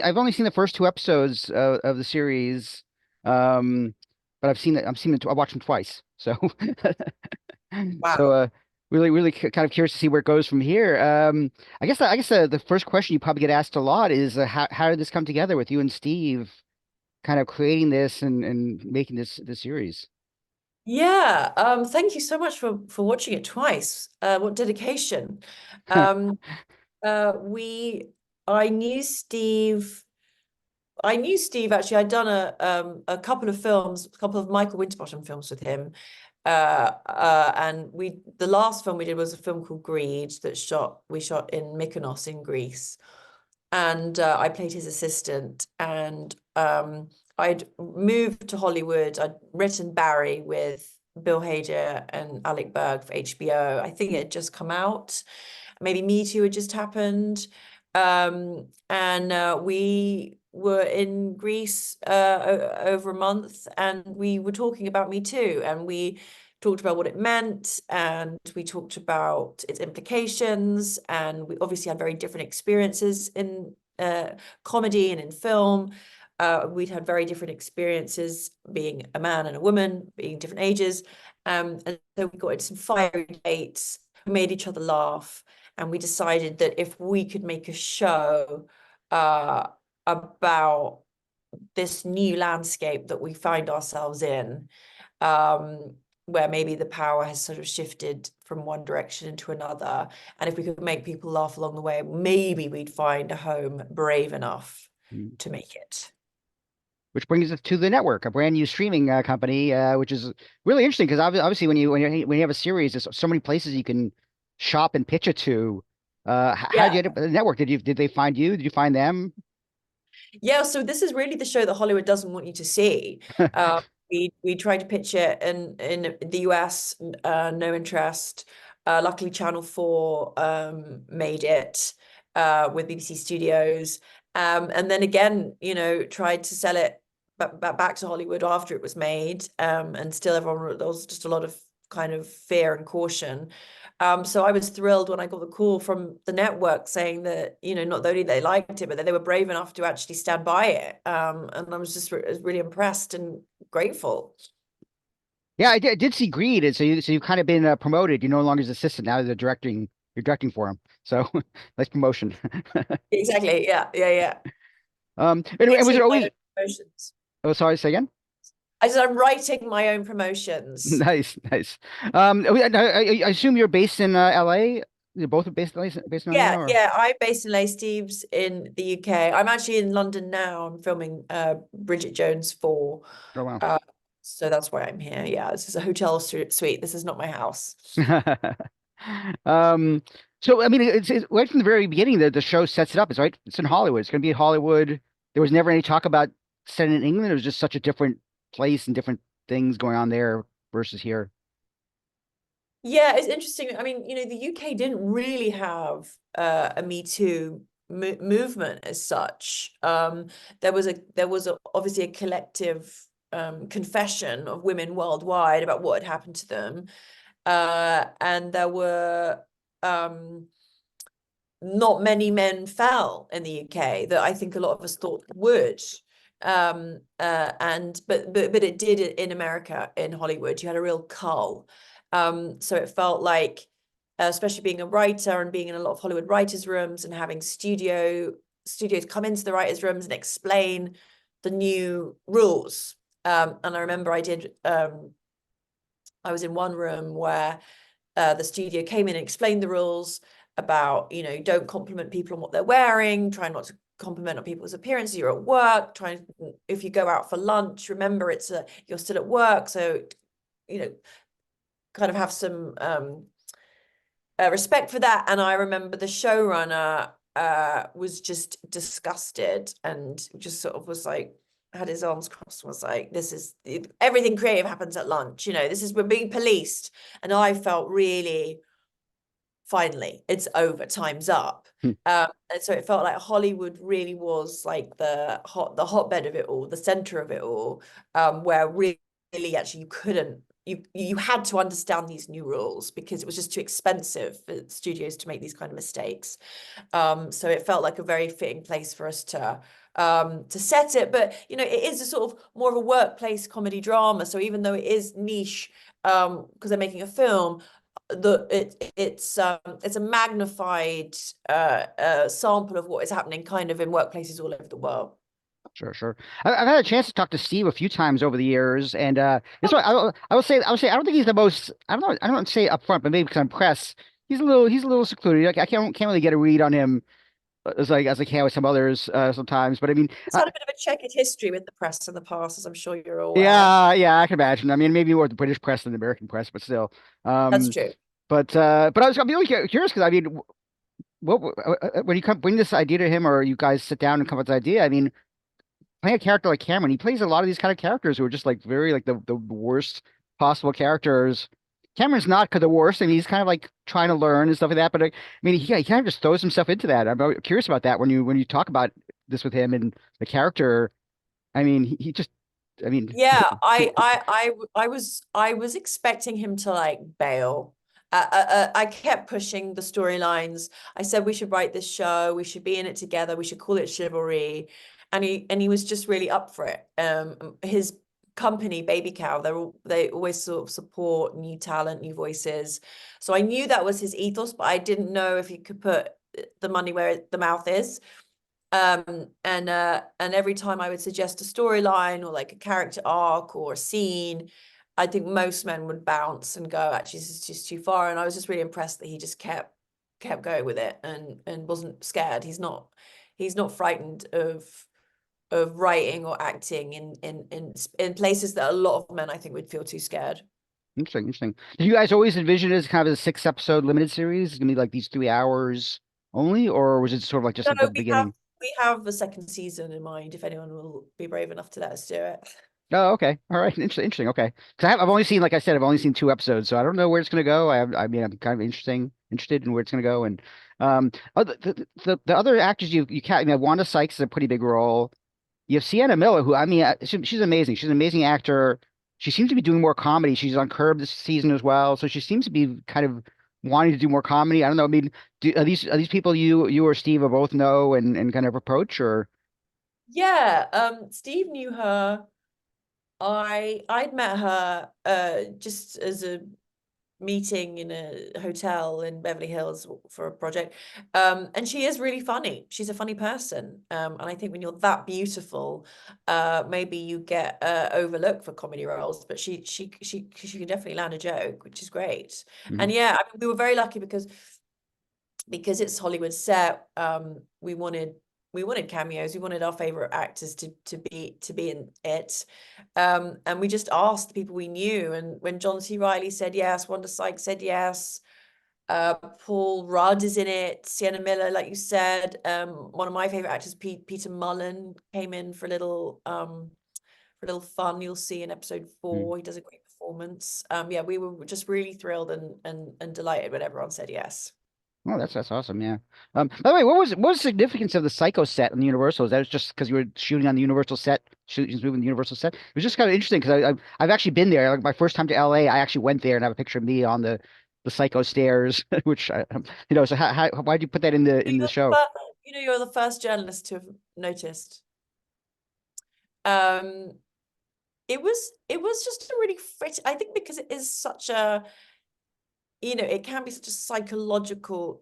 I've only seen the first two episodes of the series, um, but I've seen it. I watched them twice, so so Wow. really kind of curious to see where it goes from here. I guess the first question you probably get asked a lot is how did this come together with you and Steve, kind of creating this and making this series? Yeah, thank you so much for watching it twice. What dedication. Um, we I knew Steve. I knew Steve actually. I'd done a couple of films, a couple of Michael Winterbottom films with him. And the last film we did was a film called Greed we shot in Mykonos in Greece. And I played his assistant. And I'd moved to Hollywood. I'd written Barry with Bill Hader and Alec Berg for HBO. I think it had just come out. Maybe Me Too had just happened. And we were in Greece over a month, and we were talking about Me Too, and we talked about what it meant, and we talked about its implications, and we obviously had very different experiences in comedy and in film. We'd had very different experiences being a man and a woman, being different ages. And so we got into some fiery debates, we made each other laugh, and we decided that if we could make a show uh, about this new landscape that we find ourselves in, um, where maybe the power has sort of shifted from one direction into another. And if we could make people laugh along the way, maybe we'd find a home brave enough to make it. Which brings us to the network, a brand new streaming company, which is really interesting because obviously when you have a series, there's so many places you can shop and pitch it to. How did Yeah. you end up at the network? Did they find you? Did you find them? Yeah, so this is really the show that Hollywood doesn't want you to see. Uh, we tried to pitch it in the US, no interest. Luckily, Channel 4 made it with BBC Studios. And then again, tried to sell it back to Hollywood after it was made. And still there was just a lot of kind of fear and caution. So I was thrilled when I got the call from the network saying that, not only they liked it, but that they were brave enough to actually stand by it. And I was just really impressed and grateful. Yeah, I did see Greed, and so you've kind of been promoted. You're no longer his assistant now. You're directing for him. So nice promotion. Exactly. Yeah. Yeah. Yeah. And was it Writing my always? own promotions. Oh, sorry, say again. I said I'm writing my own promotions. Nice, nice. I assume you're based in LA. You're both based in LA Yeah, now, or? yeah. I'm based in Leigh, Steve's in the UK. I'm actually in London now. I'm filming Bridget Jones 4. Oh wow. Uh, so that's why I'm here. Yeah, this is a hotel suite. This is not my house. Um, so I mean, it's right from the very beginning that the show sets it up. It's right. It's in Hollywood. It's going to be in Hollywood. There was never any talk about setting in England. It was just such a different place and different things going on there versus here. Yeah, it's interesting. I mean, the UK didn't really have a Me Too movement as such. There was obviously a collective confession of women worldwide about what had happened to them, and there were not many men fell in the UK that I think a lot of us thought would. And but it did in America, in Hollywood. You had a real cull. So it felt like, especially being a writer and being in a lot of Hollywood writers' rooms and having studios come into the writers' rooms and explain the new rules. And I remember I was in one room where the studio came in and explained the rules about, don't compliment people on what they're wearing, try not to compliment on people's appearances. You're at work, if you go out for lunch, remember you're still at work. So, you know, kind of have some respect for that. And I remember the showrunner was just disgusted and just sort of was like, had his arms crossed, was like, this is everything creative happens at lunch, we're being policed. And I felt really, finally, it's over, time's up. Hmm. And so it felt like Hollywood really was like the hotbed of it all, the center of it all, where really actually you couldn't you had to understand these new rules because it was just too expensive for studios to make these kind of mistakes. So it felt like a very fitting place for us to set it. But you know, it is a sort of more of a workplace comedy drama. So even though it is niche, because they're making a film, it's a magnified sample of what is happening kind of in workplaces all over the world. Sure, sure. I've had a chance to talk to Steve a few times over the years, and this one I will say I don't think he's the most. I don't say upfront, but maybe because I'm press, he's a little secluded. Like I can't really get a read on him as I can with some others sometimes. But I mean, It's had a bit of a checkered history with the press in the past, as I'm sure you're aware. yeah, yeah, I can imagine. I mean, maybe more the British press than the American press, but still. That's Um, true. but I'm really curious because I mean, when you come bring this idea to him, or you guys sit down and come up with this idea, I mean, playing a character like Cameron, he plays a lot of these kind of characters who are just like very like the worst possible characters. Cameron's not the worst. I mean, he's kind of like trying to learn and stuff like that. But I mean, he kind of just throws himself into that. Curious about that when you talk about this with him and the character. I mean, he just, I mean, Yeah, I was expecting him to like bail. I kept pushing the storylines. I said we should write this show. We should be in it together. We should call it Chivalry, and he was just really up for it. His company, Baby Cow, they always sort of support new talent, new voices. So I knew that was his ethos, but I didn't know if he could put the money where the mouth is. And every time I would suggest a storyline or like a character arc or a scene, I think most men would bounce and go, actually, this is just too far. And I was just really impressed that he just kept going with it and wasn't scared. He's not frightened of writing or acting in places that a lot of men I think would feel too scared. interesting, interesting. Did you guys always envision it as kind of a 6 episode limited series? It's gonna be like these 3 hours only, or was it sort of like just No, at the beginning? we have a second season in mind if anyone will be brave enough to let us do it. Oh, okay. All right. Interesting. Interesting. Okay. Because I've only seen, like I said, I've only seen 2 episodes, so I don't know where it's going to go. I mean, I'm kind of interested in where it's going to go. And the other actors you can't, I mean, Wanda Sykes is a pretty big role. You have Sienna Miller, who, I mean, she's amazing. She's an amazing actor. She seems to be doing more comedy. She's on Curb this season as well. So she seems to be kind of wanting to do more comedy. I don't know. I mean, are these people you or Steve or both know and kind of approach or? Yeah, Steve knew her. I'd met her just as a meeting in a hotel in Beverly Hills for a project. And she is really funny. She's a funny person. And I think when you're that beautiful, maybe you get overlooked for comedy roles, but she can definitely land a joke, which is great. Mhm. And yeah, I mean, we were very lucky because it's Hollywood set, we wanted cameos. We wanted our favorite actors to be in it, and we just asked the people we knew. And when John C. Reilly said yes, Wanda Sykes said yes. Paul Rudd is in it. Sienna Miller, like you said. One of my favorite actors, Peter Mullen, came in for a little fun. You'll see in episode Mhm. 4. He does a great performance. Yeah, we were just really thrilled and delighted when everyone said yes. Oh, that's awesome. Yeah. By the way, what was the significance of the Psycho set on the Universal? Is that just because you were shooting on the Universal set, shooting moving the Universal set? It was just kind of interesting because I've actually been there. Like my first time to LA, I actually went there and have a picture of me on the Psycho stairs, which you know. So why'd you put that in the You're the show? first, you're the first journalist to have noticed. Um, it was just a really fit. I think because it is such a, it can be such a psychological,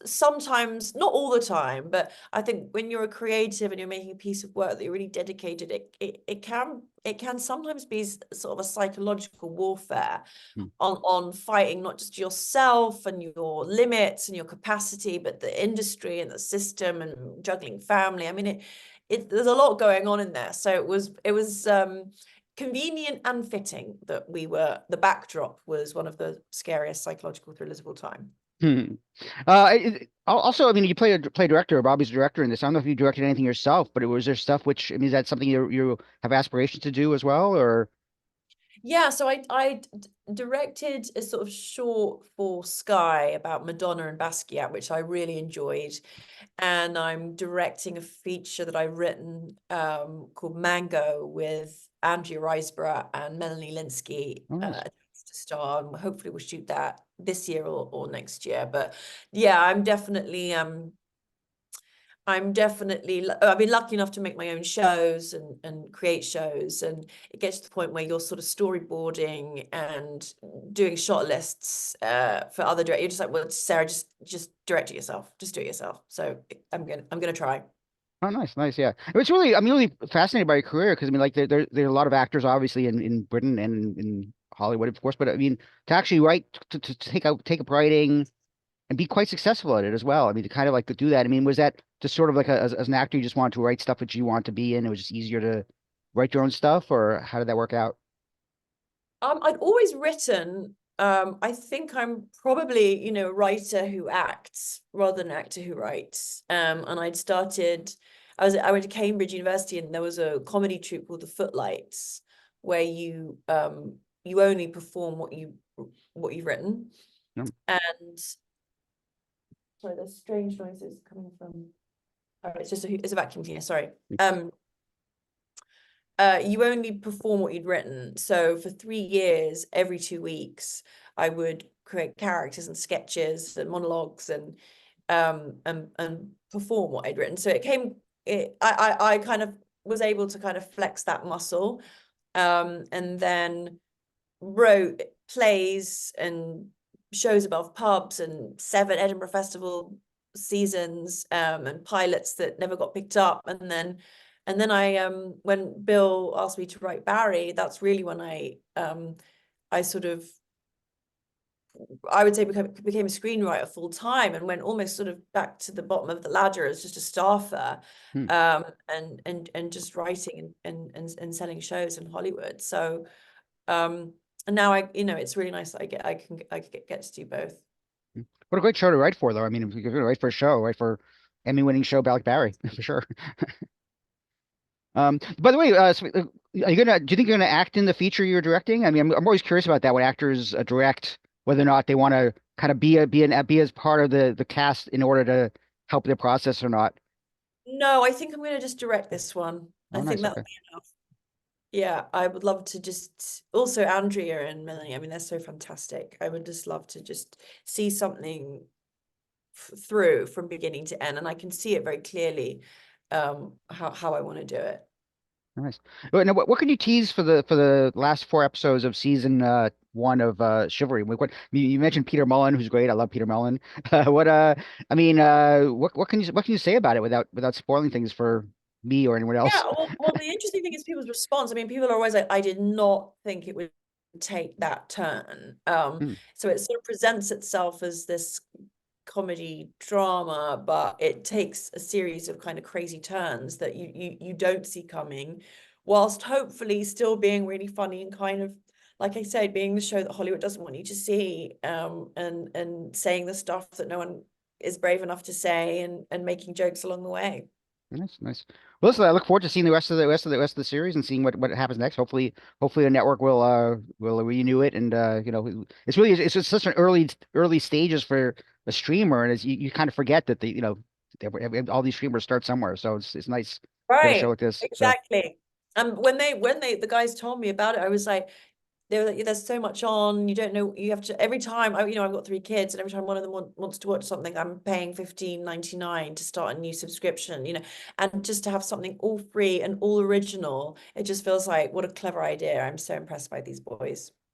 sometimes, not all the time, but I think when you're a creative and you're making a piece of work that you're really dedicated, it can sometimes be sort of a psychological warfare Hmm. on fighting not just yourself and your limits and your capacity, but the industry and the system and juggling family. I mean, there's a lot going on in there. So it was convenient and fitting that the backdrop was one of the scariest psychological thrillers of all time. Hmm. Also, I mean, you play director. Bobby's a director in this. I don't know if you directed anything yourself, but was there stuff which I mean, is that something you have aspirations to do as well, or? Yeah, so directed a sort of short for Sky about Madonna and Basquiat, which I really enjoyed. And I'm directing a feature that I've written called Mango with Andrea Riseborough and Melanie Linsky Oh, nice. to star. And hopefully we'll shoot that this year or next year. But yeah, I'm definitely, I've been lucky enough to make my own shows and create shows. And it gets to the point where you're sort of storyboarding and doing shot lists for other directors. You're just like, well, Sarah, just direct it yourself. Just do it yourself. So I'm gonna try. Oh, nice, nice. Yeah, it's really, I'm really fascinated by your career because I mean, like, there are a lot of actors, obviously, in Britain and in Hollywood, of course. But I mean, to actually write, to take up writing and be quite successful at it as well. I mean, to kind of like to do that. I mean, was that just sort of like as an actor, you just wanted to write stuff that you want to be in? It was just easier to write your own stuff, or how did that work out? I'd always written. I think I'm probably, a writer who acts rather than an actor who writes. And I went to Cambridge University, and there was a comedy troupe called the Footlights, where you only perform what you've written. No. And sorry, there's strange noises coming from. Oh, it's a vacuum cleaner. Sorry. You only perform what you'd written. So for 3 years, every 2 weeks, I would create characters and sketches and monologues and perform what I'd written. So I kind of was able to kind of flex that muscle, and then wrote plays and shows above pubs and 7 Edinburgh Festival seasons, and pilots that never got picked up. And then I when Bill asked me to write Barry, that's really when I sort of, I would say, became a screenwriter full time, and went almost sort of back to the bottom of the ladder as just a staffer, Hmm. and just writing and selling shows in Hollywood. So and now it's really nice that I get to do both. Hmm. What a great show to write for, though. I mean, if you're going to write for a show, write for Emmy-winning show about Barry, for sure. By the way, are you gonna? Do you think you're gonna act in the feature you're directing? I mean, I'm always curious about that when actors direct, whether or not they want to kind of be as part of the cast in order to help their process or not. No, I think I'm going to just direct this one. I Oh, think nice. that'll Okay. be enough. Yeah, I would love to just also Andrea and Melanie. I mean, they're so fantastic. I would just love to just see something through from beginning to end, and I can see it very clearly, how I want to do it. Nice. Now, what can you tease for the last 4 episodes of season one of Chivalry? You mentioned Peter Mullen, who's great. I love Peter Mullen. What I mean, what can you say about it without spoiling things for me or anyone Yeah, else? well, the interesting thing is people's response. I mean, people are always like, I did not think it would take that turn. Hmm. So it sort of presents itself as this comedy drama, but it takes a series of kind of crazy turns that you don't see coming, whilst hopefully still being really funny and kind of, like I said, being the show that Hollywood doesn't want you to see, and saying the stuff that no one is brave enough to say, and making jokes along the way. Nice, nice. Well, listen, I look forward to seeing the rest of the series and seeing what happens next. Hopefully, the network will renew it, and it's just such an early stages for a streamer, and you kind of forget that all these streamers start somewhere, so it's nice to get a show Right, like this. So exactly. And when the guys told me about it, I was like, they were like, there's so much on, you don't know, you have to, every time I've got 3 kids, and every time one of them wants to watch something, I'm paying 15.99 to start a new subscription, and just to have something all free and all original, it just feels like, what a clever idea. I'm so impressed by these boys.